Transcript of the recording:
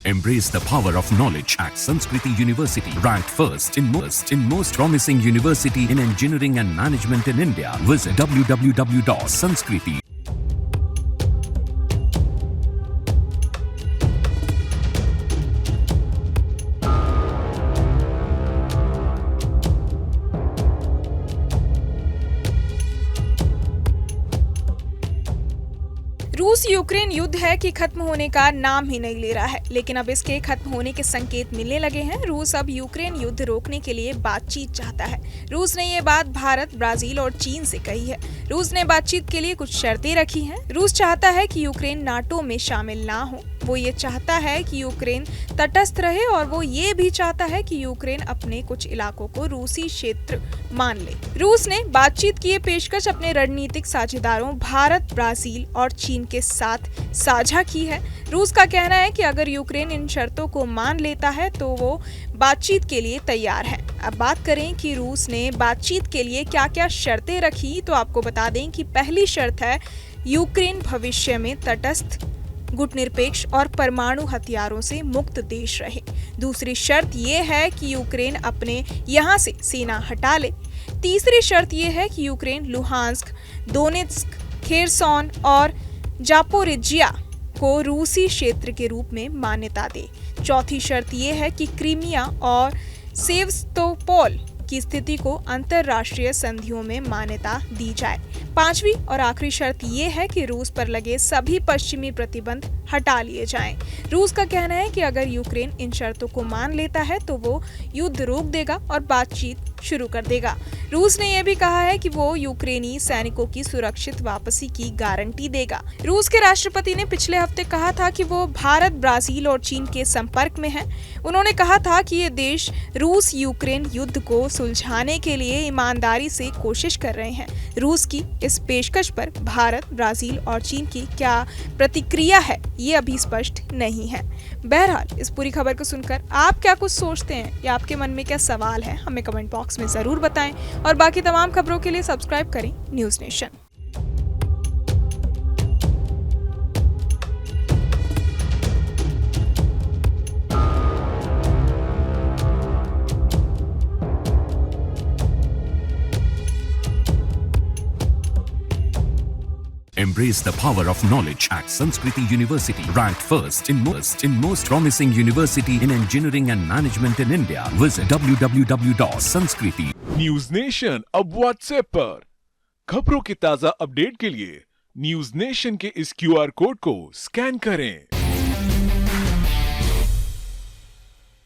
Embrace the power of knowledge at Sanskriti University, ranked first in most promising university in engineering and management in India. Visit www.sanskriti. रूस Ukraine युद्ध है कि खत्म होने का नाम ही नहीं ले रहा है, लेकिन अब इसके खत्म होने के संकेत मिलने लगे हैं। रूस अब यूक्रेन युद्ध रोकने के लिए बातचीत चाहता है। रूस ने ये बात भारत, ब्राजील और चीन से कही है। रूस ने बातचीत के लिए कुछ शर्तें रखी हैं। रूस चाहता है कि यूक्रेन नाटो में शामिल ना हो। वो ये चाहता है कि यूक्रेन तटस्थ रहे और वो ये भी चाहता है कि यूक्रेन अपने कुछ इलाकों को रूसी क्षेत्र मान ले। रूस ने बातचीत की ये पेशकश अपने रणनीतिक साझेदारों भारत, ब्राजील और चीन के साथ साझा की है। रूस का कहना है कि अगर यूक्रेन इन शर्तों को मान लेता है तो वो बातचीत के लिए तैयार है। अब बात करें कि रूस ने बातचीत के लिए क्या क्या शर्तें रखी, तो आपको बता दें कि पहली शर्त है यूक्रेन भविष्य में तटस्थ, गुटनिरपेक्ष और परमाणु हथियारों से मुक्त देश रहे। दूसरी शर्त ये है कि यूक्रेन अपने यहाँ से सेना हटा ले। तीसरी शर्त ये है कि यूक्रेन लुहांस्क, दोनेत्स्क, खेरसॉन और जापोरिजिया को रूसी क्षेत्र के रूप में मान्यता दे। चौथी शर्त ये है कि क्रीमिया और सेवस्तोपोल की स्थिति को अंतरराष्ट्रीय संधियों में मान्यता दी जाए। पांचवी और आखिरी शर्त ये है कि रूस पर लगे सभी पश्चिमी प्रतिबंध हटा लिए जाएं। रूस का कहना है कि अगर यूक्रेन इन शर्तों को मान लेता है तो वो युद्ध रोक देगा और बातचीत शुरू कर देगा। रूस ने यह भी कहा है कि वो यूक्रेनी सैनिकों की सुरक्षित वापसी की गारंटी देगा। रूस के राष्ट्रपति ने पिछले हफ्ते कहा था कि वो भारत, ब्राजील और चीन के संपर्क में हैं। उन्होंने कहा था कि ये देश रूस यूक्रेन युद्ध को सुलझाने के लिए ईमानदारी से कोशिश कर रहे हैं। रूस की इस पेशकश पर भारत, ब्राजील और चीन की क्या प्रतिक्रिया है, ये अभी स्पष्ट नहीं है। बहरहाल इस पूरी खबर को सुनकर आप क्या कुछ सोचते हैं या आपके मन में क्या सवाल है, हमें कमेंट बॉक्स में जरूर बताएं और बाकी तमाम खबरों के लिए सब्सक्राइब करें news nation. Embrace the power of knowledge at Sanskriti University, ranked first in most promising university in engineering and management in India. Visit www.sanskriti. News nation अब व्हाट्सएप पर खबरों के ताजा अपडेट के लिए न्यूज नेशन के इस QR कोड को स्कैन करें।